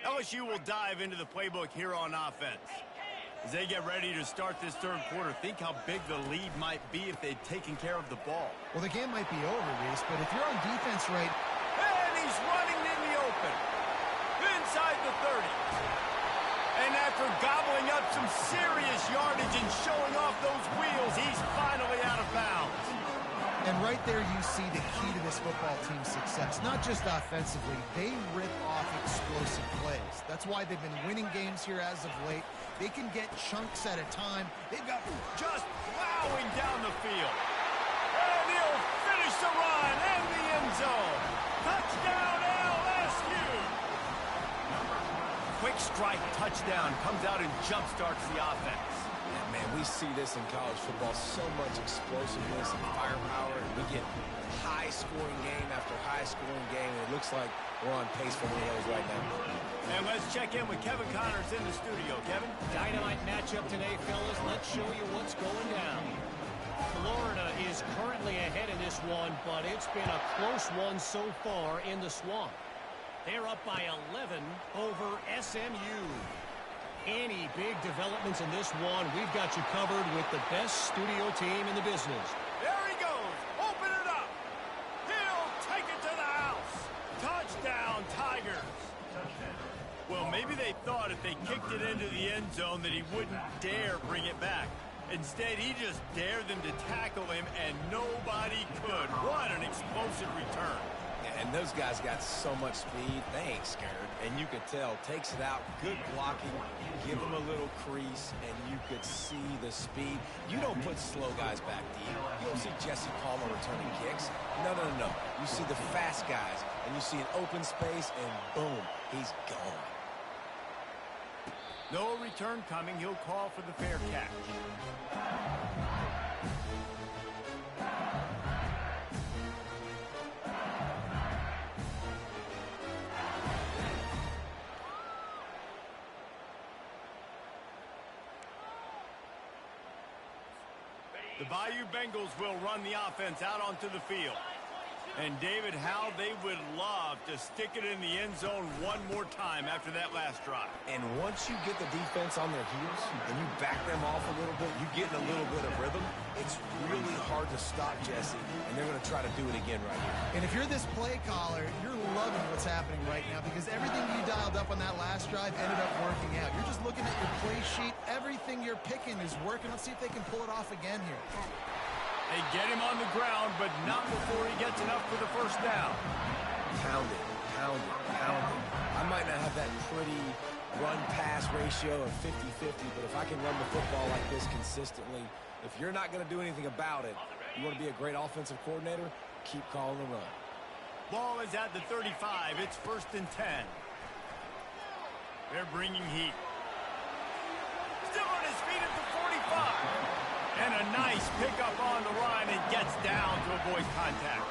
LSU will dive into the playbook here on offense. As they get ready to start this third quarter, think how big the lead might be if they'd taken care of the ball. Well, the game might be over, Reese, but if you're on defense right... And he's running in the open. Inside the 30. And after gobbling up some serious yardage and showing off those wheels, he's finally out of bounds. And right there you see the key to this football team's success. Not just offensively, they rip off explosive plays. That's why they've been winning games here as of late. They can get chunks at a time. They've got just plowing down the field. And he'll finish the run and the end zone. Touchdown LSU! Quick strike touchdown comes out and jumpstarts the offense. Yeah, man, we see this in college football, so much explosiveness and firepower, and we get high-scoring game after high-scoring game, and it looks like we're on pace for one of those right now. And let's check in with Kevin Connors in the studio. Kevin? Dynamite matchup today, fellas. Let's show you what's going down. Florida is currently ahead in this one, but it's been a close one so far in the Swamp. They're up by 11 over SMU. Any big developments in this one, we've got you covered with the best studio team in the business. There he goes. Open it up. He'll take it to the house. Touchdown, Tigers. Well, maybe they thought if they kicked it into the end zone that he wouldn't dare bring it back. Instead, he just dared them to tackle him, and nobody could. What an explosive return. And those guys got so much speed, they ain't scared. And you could tell, takes it out, good blocking, give them a little crease, and you could see the speed. You don't put slow guys back deep. You don't see Jesse Palmer returning kicks. No. You see the fast guys, and you see an open space, and boom, he's gone. No return coming. He'll call for the fair catch. The Bayou Bengals will run the offense out onto the field. And, David, how they would love to stick it in the end zone one more time after that last drive. And once you get the defense on their heels and you back them off a little bit, you get in a little bit of rhythm, it's really hard to stop Jesse, and they're going to try to do it again right here. And if you're this play caller, you're loving what's happening right now because everything you dialed up on that last drive ended up working out. You're just looking at your play sheet. Everything you're picking is working. Let's see if they can pull it off again here. They get him on the ground, but not before he gets enough for the first down. Pound it. I might not have that pretty run-pass ratio of 50-50, but if I can run the football like this consistently, if you're not going to do anything about it, you want to be a great offensive coordinator, keep calling the run. Ball is at the 35. It's 1st and 10. They're bringing heat. Still on his feet at the 45. And a nice pickup on the run and gets down to avoid contact.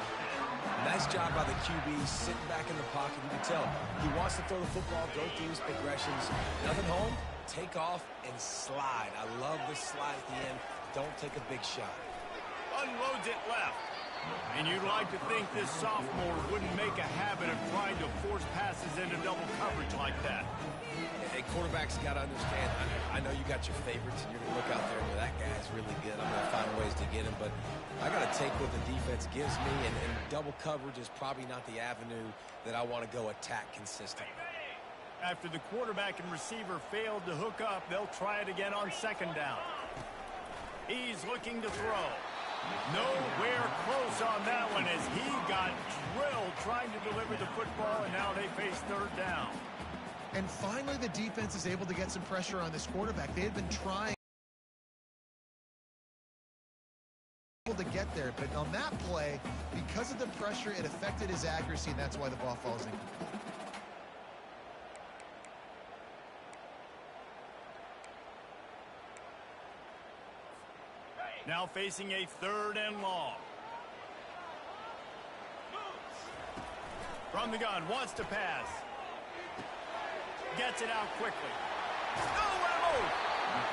Nice job by the QB, sitting back in the pocket. You can tell he wants to throw the football, go through his progressions. Nothing home, take off and slide. I love the slide at the end. Don't take a big shot. Unloads it left. And you'd like to think this sophomore wouldn't make a habit of trying to force passes into double coverage like that. Hey, quarterbacks got to understand, I know you got your favorites, and you're going to look out there and go, that guy's really good. I'm going to find ways to get him, but I got to take what the defense gives me, and double coverage is probably not the avenue that I want to go attack consistently. After the quarterback and receiver failed to hook up, they'll try it again on 2nd down. He's looking to throw. Nowhere close on that one as he got drilled trying to deliver the football, and now they face 3rd down. And finally, the defense is able to get some pressure on this quarterback. They had been trying to get there, but on that play, because of the pressure, it affected his accuracy, and that's why the ball falls incomplete. Now facing a 3rd and long. From the gun, wants to pass. Gets it out quickly. Oh!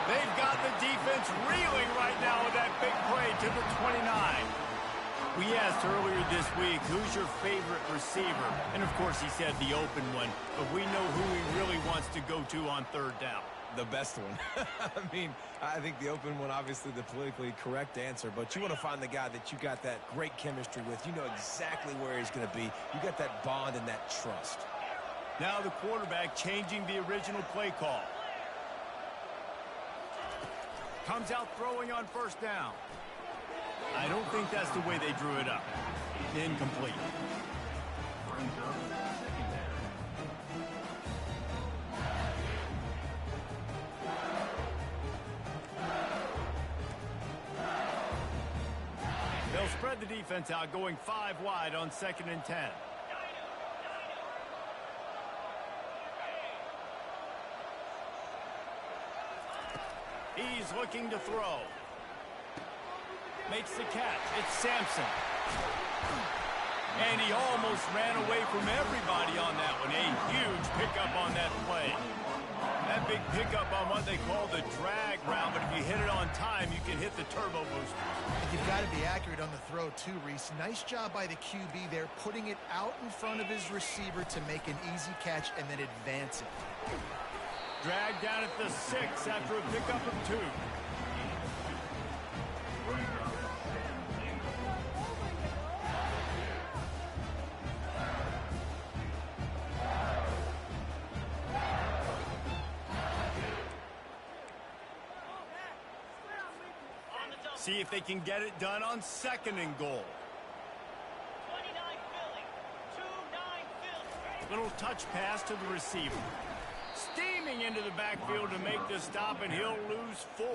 They've got the defense reeling right now with that big play to the 29. We asked earlier this week, who's your favorite receiver? And, of course, he said the open one. But we know who he really wants to go to on third down. The best one. I mean, I think the open one, obviously the politically correct answer, but you want to find the guy that you got that great chemistry with. You know exactly where he's going to be. You got that bond and that trust. Now the quarterback changing the original play call. Comes out throwing on first down. I don't think that's the way they drew it up. Incomplete. They'll spread the defense out, going 5 wide on 2nd and 10. He's looking to throw. Makes the catch. It's Sampson. And he almost ran away from everybody on that one. A huge pickup on that play. That big pickup on what they call the drag route, but if you hit it on time, you can hit the turbo booster. You've got to be accurate on the throw, too, Reese. Nice job by the QB there, putting it out in front of his receiver to make an easy catch and then advance it. Dragged down at the 6 after a pickup of 2. See if they can get it done on 2nd and goal. 29 Philly. 2-9 Philly. Little touch pass to the receiver. Steaming into the backfield to make the stop, and he'll lose 4.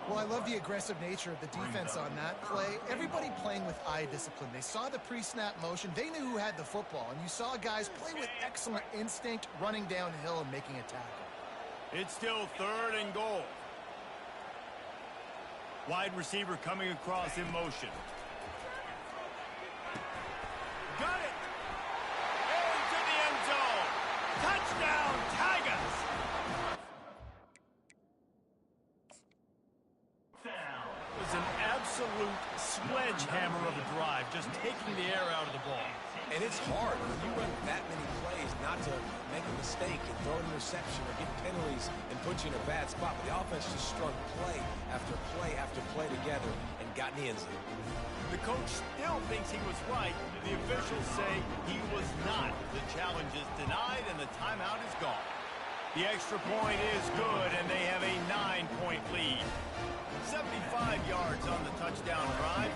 Well, I love the aggressive nature of the defense on that play. Everybody playing with eye discipline. They saw the pre-snap motion. They knew who had the football, and you saw guys play with excellent instinct, running downhill and making a tackle. It's still 3rd and goal. Wide receiver coming across in motion. Got it! Into the end zone. Touchdown, Tigers! It was an absolute sledgehammer of a drive, just taking the air out of the ball. And it's hard when you run that many plays not to make a mistake and throw an interception or get penalties and put you in a bad spot. But the offense just strung play after play after play together and got in the end zone. The coach still thinks he was right. The officials say he was not. The challenge is denied and the timeout is gone. The extra point is good and they have a 9-point lead. 75 yards on the touchdown drive.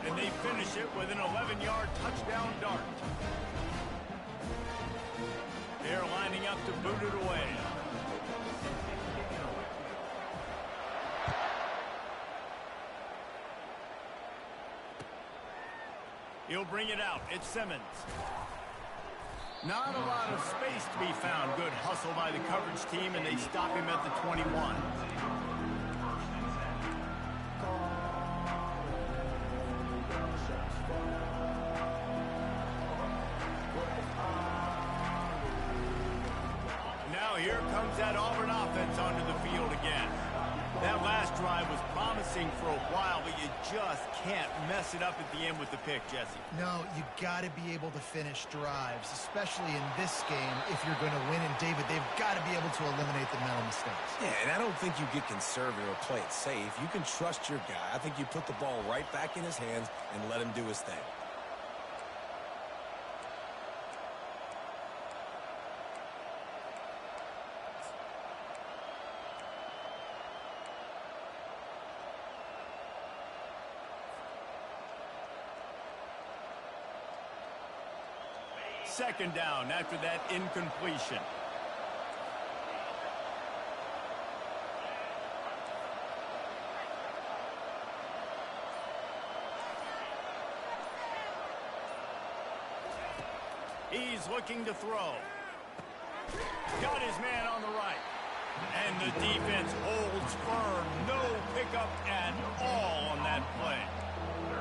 And they finish it with an 11-yard touchdown dart. They're lining up to boot it away. He'll bring it out. It's Simmons. Not a lot of space to be found. Good hustle by the coverage team, and they stop him at the 21. Now here comes that Auburn offense onto the field again. That last drive was promising for a while, but you just can't mess it up at the end with the pick, Jesse. No, you got to be able to finish drives, especially in this game if you're going to win. And, David, they've got to be able to eliminate the mental mistakes. Yeah, and I don't think you get conservative or play it safe. You can trust your guy. I think you put the ball right back in his hands and let him do his thing. Second down after that incompletion. He's looking to throw. Got his man on the right. And the defense holds firm. No pickup at all on that play.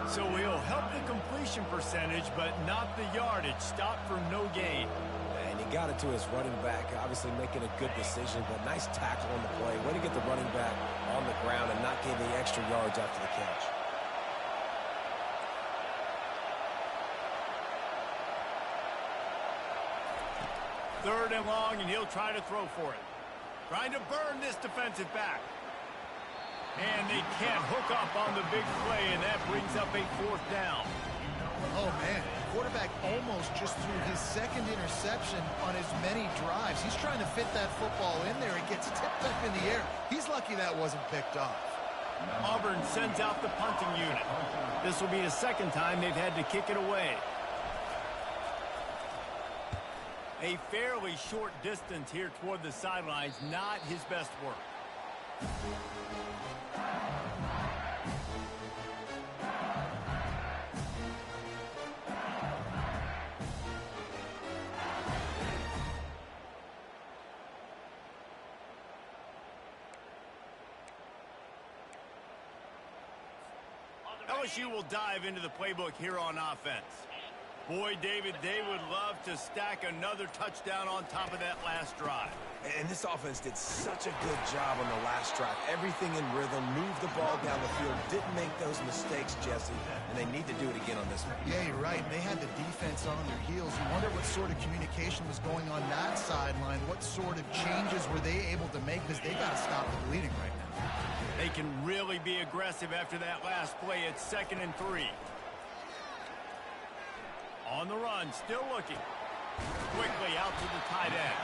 So he'll help the completion percentage, but not the yardage. Stop for no gain. And he got it to his running back, obviously making a good decision, but nice tackle on the play. Way to get the running back on the ground and not give the extra yards after the catch. Third and long, and he'll try to throw for it. Trying to burn this defensive back. And they can't hook up on the big play, and that brings up a fourth down. Oh, man. Quarterback almost just threw his second interception on as many drives. He's trying to fit that football in there. It gets tipped up in the air. He's lucky that wasn't picked off. Auburn sends out the punting unit. This will be the second time they've had to kick it away. A fairly short distance here toward the sidelines, not his best work. LSU will dive into the playbook here on offense. Boy, David, they would love to stack another touchdown on top of that last drive. And this offense did such a good job on the last drive. Everything in rhythm, moved the ball down the field, didn't make those mistakes, Jesse, and they need to do it again on this one. Yeah, you're right. They had the defense on their heels. You wonder what sort of communication was going on that sideline. What sort of changes were they able to make, because they got to stop the bleeding right now. They can really be aggressive after that last play. It's 2nd and 3. On the run, still looking. Quickly out to the tight end.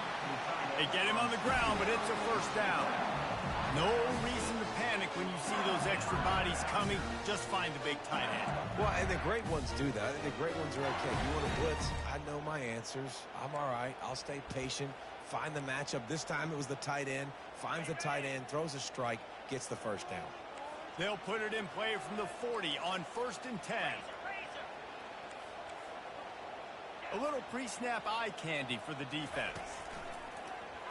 They get him on the ground, but it's a first down. No reason to panic when you see those extra bodies coming. Just find the big tight end. Well, and the great ones do that. The great ones are okay. You want to blitz? I know my answers. I'm all right. I'll stay patient. Find the matchup. This time it was the tight end. Finds the tight end, throws a strike, gets the first down. They'll put it in play from the 40 on 1st and 10. A little pre-snap eye candy for the defense.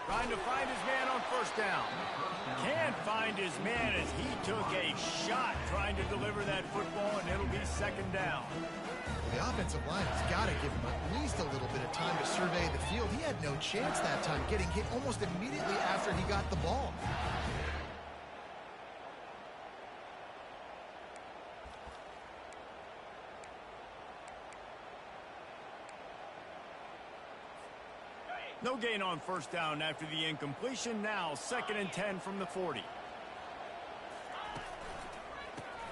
Trying to find his man on 1st down. Can't find his man as he took a shot trying to deliver that football, and it'll be 2nd down. The offensive line has got to give him at least a little bit of time to survey the field. He had no chance that time, getting hit almost immediately after he got the ball. No gain on 1st down after the incompletion. Now 2nd and 10 from the 40.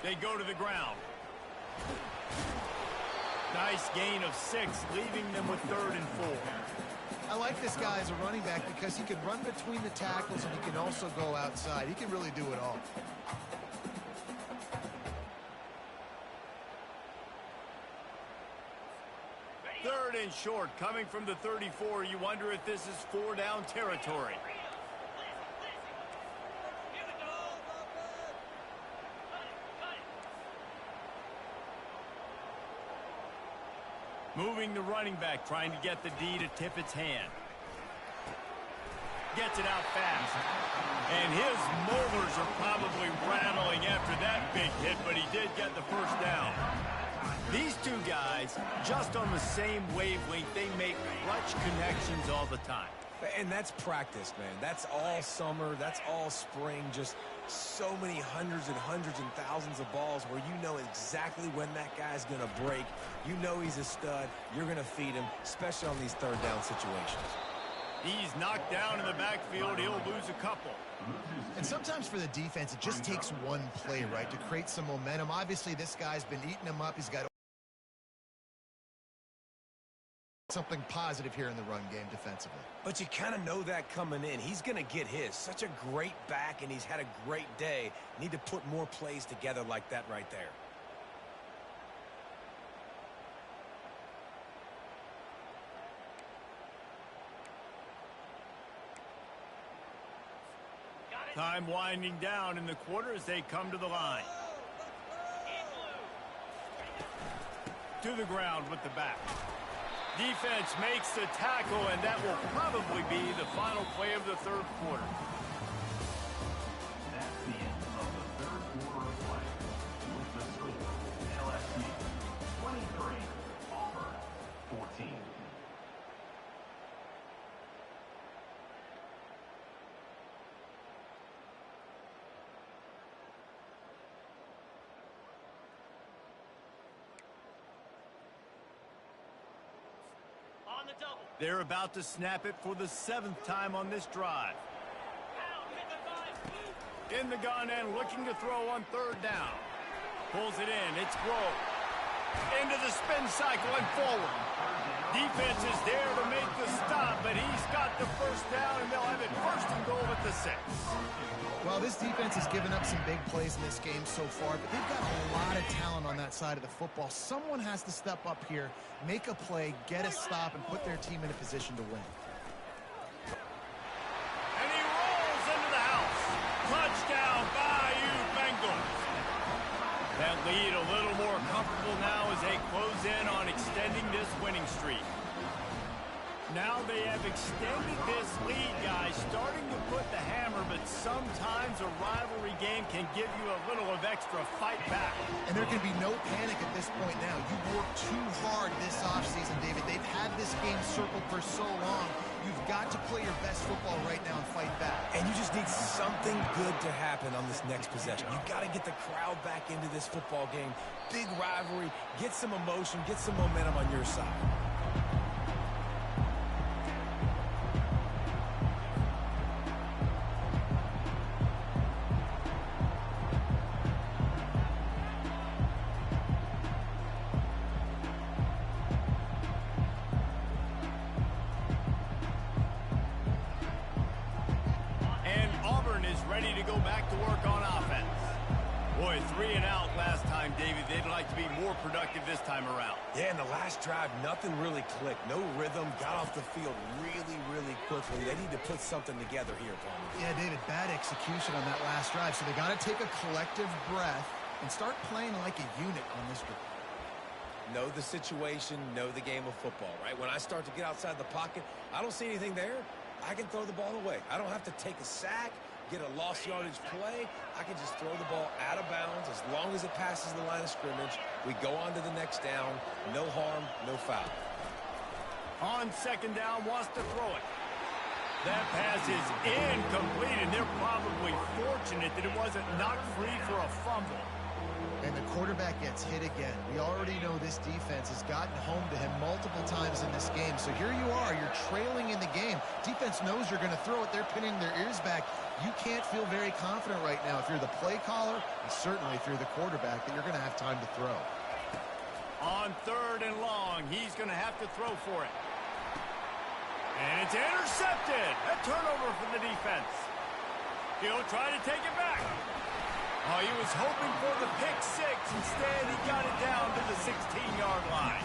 They go to the ground. Nice gain of 6, leaving them with 3rd and 4. I like this guy as a running back because he can run between the tackles and he can also go outside. He can really do it all. Third and short, coming from the 34. You wonder if this is 4-down territory. Moving the running back, trying to get the D to tip its hand. Gets it out fast. And his molars are probably rattling after that big hit, but he did get the first down. These two guys, just on the same wavelength, they make clutch connections all the time. And that's practice, man. That's all summer. That's all spring. Just so many hundreds and thousands of balls where you know exactly when that guy's going to break. You know he's a stud. You're going to feed him, especially on these 3rd down situations. He's knocked down in the backfield. He'll lose a couple. And sometimes for the defense, it just takes one play, right, to create some momentum. Obviously, this guy's been eating him up. He's got something positive here in the run game defensively. But you kind of know that coming in. He's going to get his. Such a great back, and he's had a great day. Need to put more plays together like that right there. Time winding down in the quarter as they come to the line. To the ground with the back. Defense makes the tackle, and that will probably be the final play of the 3rd quarter. That's the end of the 3rd quarter of play. With the score, LSU 23, Auburn 14. On the a double. They're about to snap it for the 7th time on this drive. Pound hit the 5. In the gun and looking to throw on 3rd down. Pulls it in. It's Grove. Into the spin cycle and forward. Defense is there to make the stop, but he's got the 1st down, and they'll have it 1st and goal at the 6. Well, this defense has given up some big plays in this game so far, but they've got a lot of talent on that side of the football. Someone has to step up here, make a play, get a stop, and put their team in a position to win. And he rolls into the house. Touchdown, Bayou Bengals. That lead a little more comfortable now as they close in on extending this winning streak. Now they have extended this lead, guys, starting to put the hammer, but sometimes a rivalry game can give you a little of extra fight back. And there can be no panic at this point now. You worked too hard this offseason, David. They've had this game circled for so long. You've got to play your best football right now and fight back. And you just need something good to happen on this next possession. You've got to get the crowd back into this football game. Big rivalry. Get some emotion. Get some momentum on your side. Ready to go back to work on offense. Boy, 3 and out last time, David. They'd like to be more productive this time around. Yeah, in the last drive, nothing really clicked. No rhythm, got off the field really quickly. They need to put something together here, Palmer. Yeah, David, bad execution on that last drive. So they got to take a collective breath and start playing like a unit on this drive. Know the situation, know the game of football, right? When I start to get outside the pocket, I don't see anything there. I can throw the ball away. I don't have to take a sack, get a lost yardage play. I can just throw the ball out of bounds as long as it passes the line of scrimmage. We go on to the next down. No harm, no foul. On 2nd down, wants to throw it. That pass is incomplete, and they're probably fortunate that it wasn't knocked free for a fumble. And the quarterback gets hit again. We already know this defense has gotten home to him multiple times in this game. So here you are, you're trailing in the game. Defense knows you're going to throw it. They're pinning their ears back. You can't feel very confident right now if you're the play caller, and certainly if you're the quarterback, that you're going to have time to throw. On 3rd and long, he's going to have to throw for it. And it's intercepted. A turnover for the defense. He'll try to take it back. Oh, he was hoping for the pick 6. Instead, he got it down to the 16-yard line.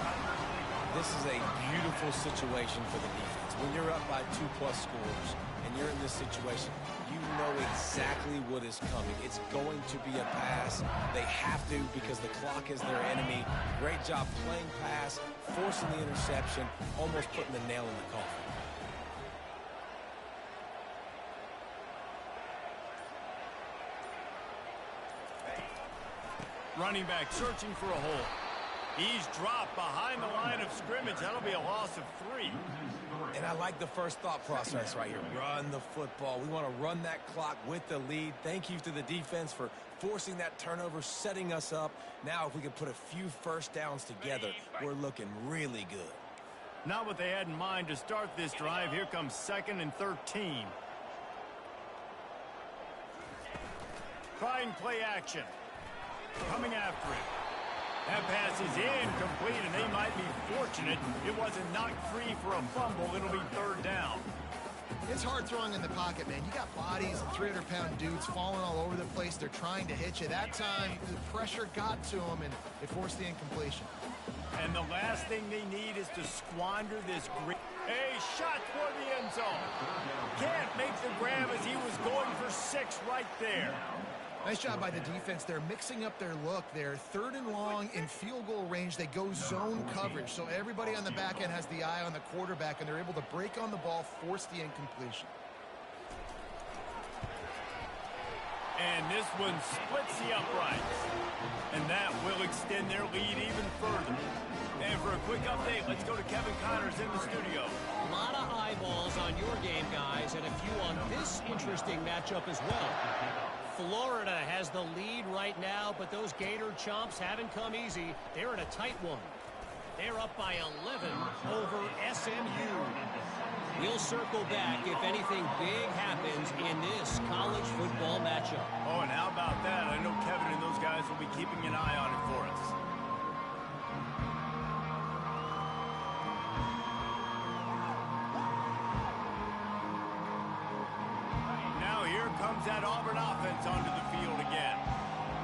This is a beautiful situation for the defense. When you're up by 2+ scores and you're in this situation, you know exactly what is coming. It's going to be a pass. They have to because the clock is their enemy. Great job playing pass, forcing the interception, almost putting the nail in the coffin. Running back searching for a hole. He's dropped behind the line of scrimmage. That'll be a loss of 3. And I like the first thought process right here. Run the football. We want to run that clock with the lead. Thank you to the defense for forcing that turnover, setting us up. Now if we can put a few 1st downs together, we're looking really good. Not what they had in mind to start this drive. Here comes 2nd and 13. Trying play action. Coming after it. That pass is incomplete, and they might be fortunate it wasn't knocked free for a fumble. It'll be 3rd down. It's hard throwing in the pocket, man. You got bodies and 300-pound dudes falling all over the place. They're trying to hit you. That time, the pressure got to them, and they forced the incompletion. And the last thing they need is to squander this great... A shot toward the end zone. Can't make the grab as he was going for 6 right there. Nice job by the defense. They're mixing up their look there. 3rd and long in field goal range. They go zone coverage. So everybody on the back end has the eye on the quarterback, and they're able to break on the ball, force the incompletion. And this one splits the uprights. And that will extend their lead even further. And for a quick update, let's go to Kevin Connors in the studio. A lot of eyeballs on your game, guys, and a few on this interesting matchup as well. Florida has the lead right now, but those Gator Chomps haven't come easy. They're in a tight one. They're up by 11 over SMU. We'll circle back if anything big happens in this college football matchup. Oh, and how about that? I know Kevin and those guys will be keeping an eye on it for us. Now here comes that Auburn offense onto the field again.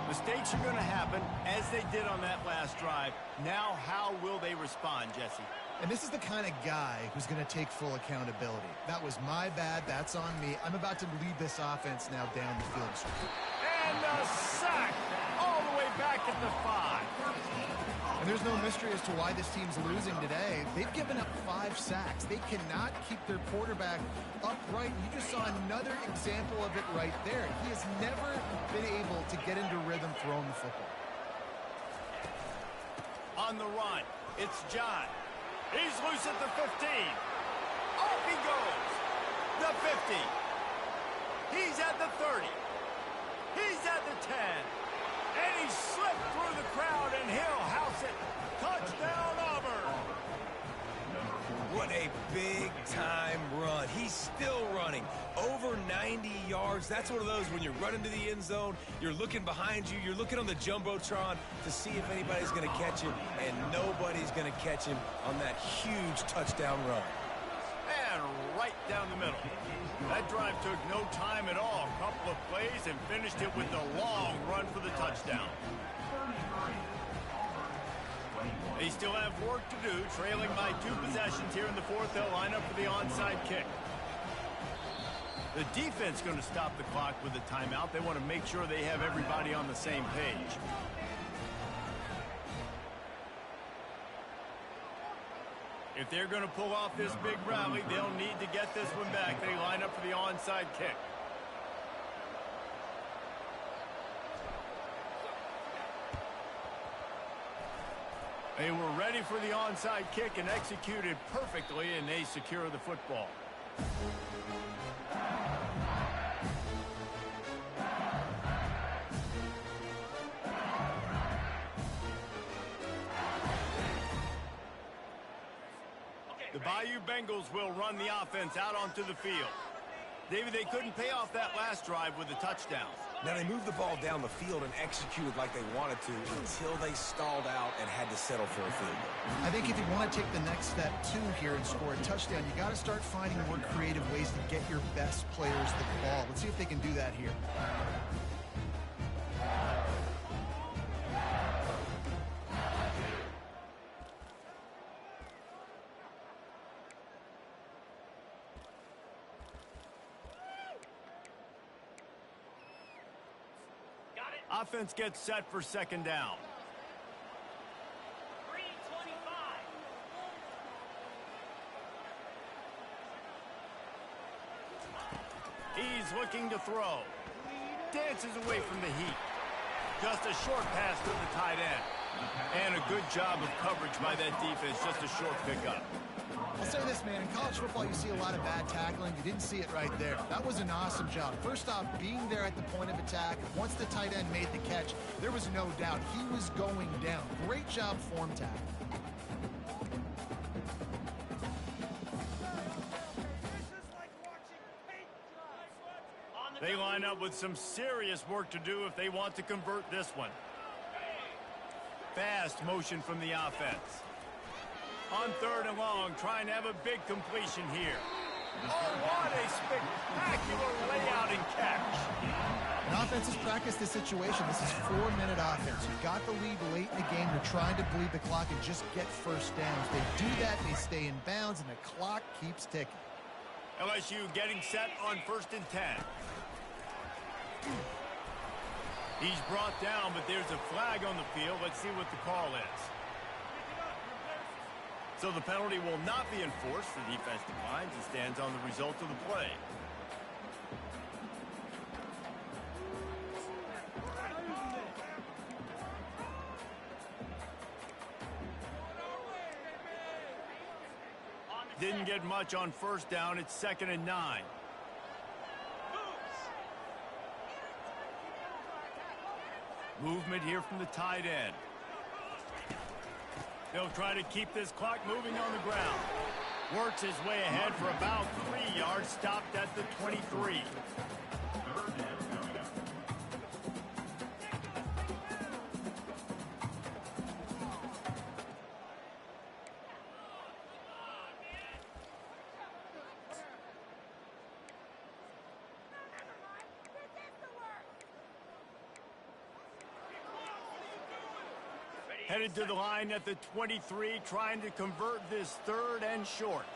Mistakes are going to happen, as they did on that last drive. Now, how will they respond, Jesse? And this is the kind of guy who's going to take full accountability. That was my bad. That's on me. I'm about to lead this offense now down the field. And a sack all the way back at the 5. And there's no mystery as to why this team's losing today. They've given up 5 sacks. They cannot keep their quarterback upright. You just saw another example of it right there. He has never been able to get into rhythm throwing the football. On the run, it's John. He's loose at the 15. Off he goes. The 50. He's at the 30. He's at the 10. And he slipped through the crowd, and he'll house it. Touchdown, Auburn. What a big-time run. He's still running. Over 90 yards. That's one of those when you're running to the end zone, you're looking behind you, you're looking on the Jumbotron to see if anybody's going to catch him, and nobody's going to catch him on that huge touchdown run. And right down the middle. That drive took no time at all. A couple of plays and finished it with a long run for the touchdown. They still have work to do, trailing by 2 possessions here in the 4th. They'll line up for the onside kick. The defense going to stop the clock with a timeout. They want to make sure they have everybody on the same page. If they're going to pull off this big rally, they'll need to get this one back. They line up for the onside kick. They were ready for the onside kick and executed perfectly, and they secure the football. The Bayou Bengals will run the offense out onto the field. David, they couldn't pay off that last drive with a touchdown. Now, they moved the ball down the field and executed like they wanted to until they stalled out and had to settle for a field goal. I think if you want to take the next step, too, here and score a touchdown, you got to start finding more creative ways to get your best players the ball. Let's see if they can do that here. Offense gets set for second down. 3:25. He's looking to throw. Dances away from the heat. Just a short pass to the tight end. And a good job of coverage by that defense. Just a short pickup. I'll say this, man. In college football, you see a lot of bad tackling. You didn't see it right there. That was an awesome job. First off, being there at the point of attack. Once the tight end made the catch, there was no doubt he was going down. Great job form tackle. They line up with some serious work to do if they want to convert this one. Fast motion from the offense. On 3rd and long, trying to have a big completion here. Oh, what a spectacular layout and catch. An offense has practiced this situation. This is 4-minute offense. You've got the lead late in the game. They're trying to bleed the clock and just get first downs. They do that, they stay in bounds, and the clock keeps ticking. LSU getting set on 1st and 10. He's brought down, but there's a flag on the field. Let's see what the call is. So the penalty will not be enforced. The defense declines and stands on the result of the play. Didn't get much on 1st down. It's 2nd and 9. Movement here from the tight end. He'll try to keep this clock moving on the ground. Works his way ahead for about 3 yards, stopped at the 23. Headed to the line at the 23, trying to convert this 3rd and short.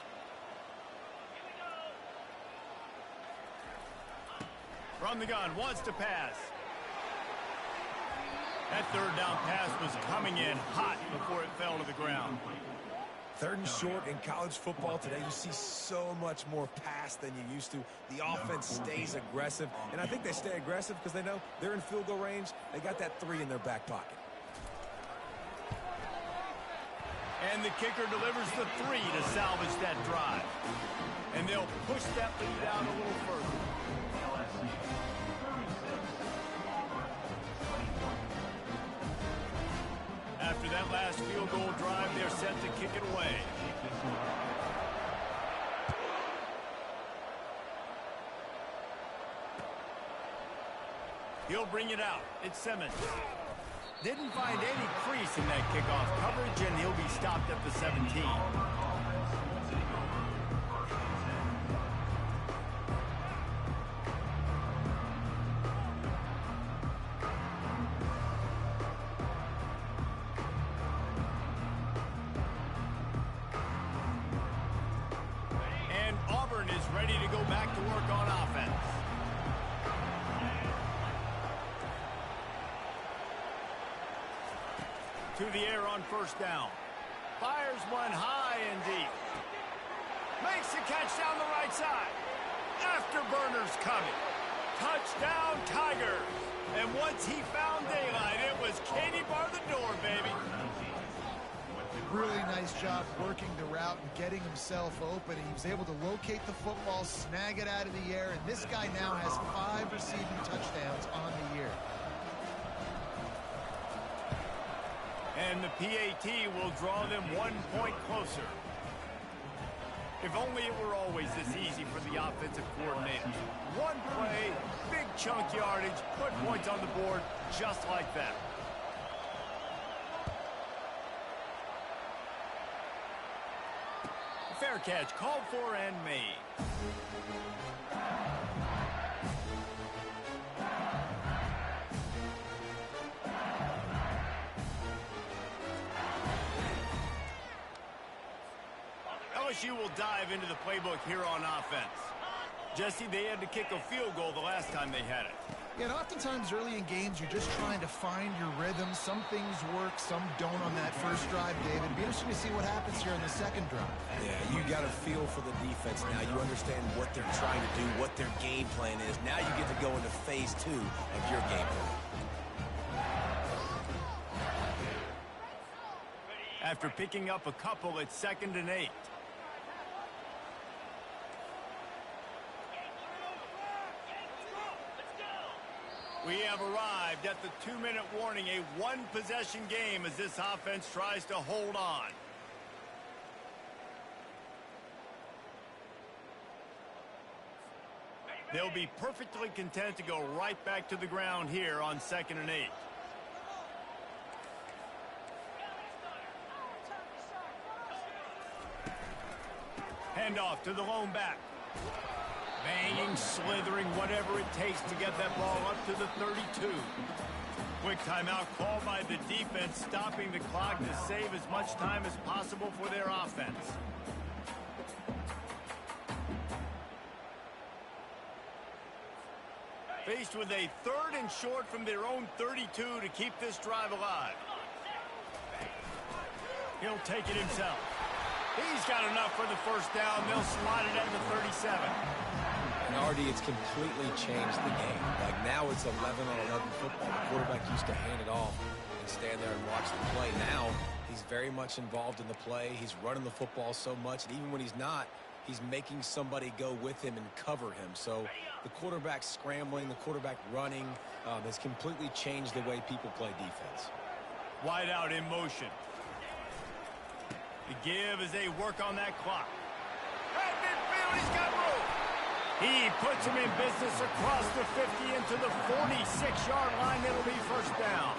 From the gun, wants to pass. That 3rd down pass was coming in hot before it fell to the ground. 3rd and short in college football today, you see so much more pass than you used to. The offense stays aggressive, and I think they stay aggressive because they know they're in field goal range. They got that 3 in their back pocket. And the kicker delivers the 3 to salvage that drive. And they'll push that lead out a little further. After that last field goal drive, they're set to kick it away. He'll bring it out. It's Simmons. Didn't find any crease in that kickoff coverage, and he'll be stopped at the 17. And Auburn is ready to go back to work on offense. To the air on 1st down. Fires one high and deep. Makes the catch down the right side. Afterburners coming. Touchdown, Tigers. And once he found daylight, it was Katie bar the door, baby. Really nice job working the route and getting himself open. He was able to locate the football, snag it out of the air, and this guy now has 5 receiving touchdowns on the year. And the PAT will draw them 1 point closer. If only it were always this easy for the offensive coordinator. One play, big chunk yardage, put points on the board just like that. Fair catch called for and made. LSU will dive into the playbook here on offense. Jesse, they had to kick a field goal the last time they had it. Yeah, and oftentimes early in games, you're just trying to find your rhythm. Some things work, some don't on that first drive, David. It'd be interesting to see what happens here in the second drive. Yeah, you got a feel for the defense now. You understand what they're trying to do, what their game plan is. Now you get to go into phase 2 of your game plan. After picking up a couple, it's 2nd and 8. We have arrived at the 2-minute warning, a 1-possession game as this offense tries to hold on. They'll be perfectly content to go right back to the ground here on 2nd and 8. Handoff to the lone back. Banging, slithering, whatever it takes to get that ball up to the 32. Quick timeout called by the defense, stopping the clock to save as much time as possible for their offense. Faced with a 3rd and short from their own 32 to keep this drive alive. He'll take it himself. He's got enough for the 1st down. They'll slide it at the 37. And Artie, it's completely changed the game. Like now it's 11-on-11 football. The quarterback used to hand it off and stand there and watch the play. Now he's very much involved in the play. He's running the football so much, and even when he's not, he's making somebody go with him and cover him. So the quarterback scrambling, the quarterback running has completely changed the way people play defense. Wide out in motion. The give as they work on that clock. At midfield, he's got room. He puts him in business across the 50 into the 46-yard line. It'll be first down.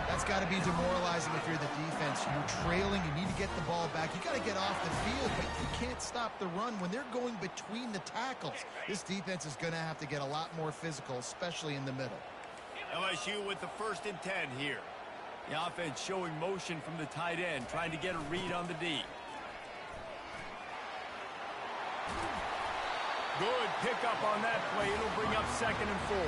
That's got to be demoralizing if you're the defense. You're trailing. You need to get the ball back. You got to get off the field, but you can't stop the run when they're going between the tackles. This defense is going to have to get a lot more physical, especially in the middle. LSU with the 1st and 10 here. The offense showing motion from the tight end, trying to get a read on the D. Good pickup on that play. It'll bring up 2nd and 4.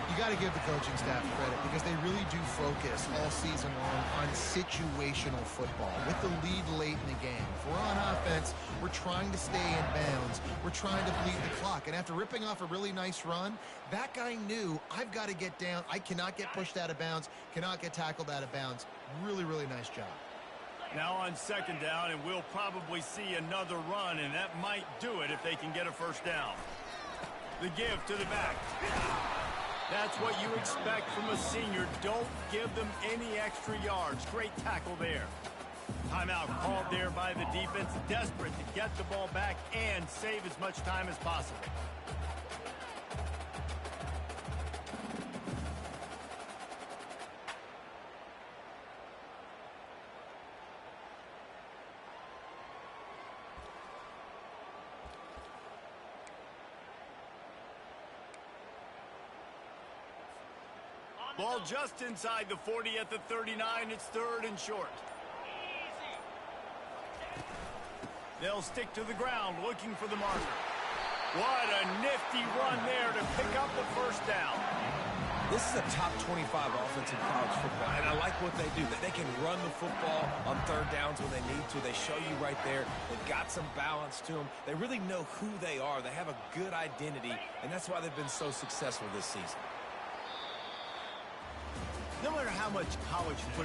You got to give the coaching staff credit because they really do focus all season long on situational football with the lead late in the game. If we're on offense, we're trying to stay in bounds. We're trying to bleed the clock. And after ripping off a really nice run, that guy knew I've got to get down. I cannot get pushed out of bounds, cannot get tackled out of bounds. Really, really nice job. Now on 2nd down, and we'll probably see another run, and that might do it if they can get a first down. The give to the back. That's what you expect from a senior. Don't give them any extra yards. Great tackle there. Timeout called there by the defense, desperate to get the ball back and save as much time as possible. Ball just inside the 40 at the 39. It's 3rd and short. They'll stick to the ground looking for the marker. What a nifty run there to pick up the first down. This is a top 25 offense in college football, and I like what they do. They can run the football on 3rd downs when they need to. They show you right there. They've got some balance to them. They really know who they are. They have a good identity, and that's why they've been so successful this season. No matter how much college football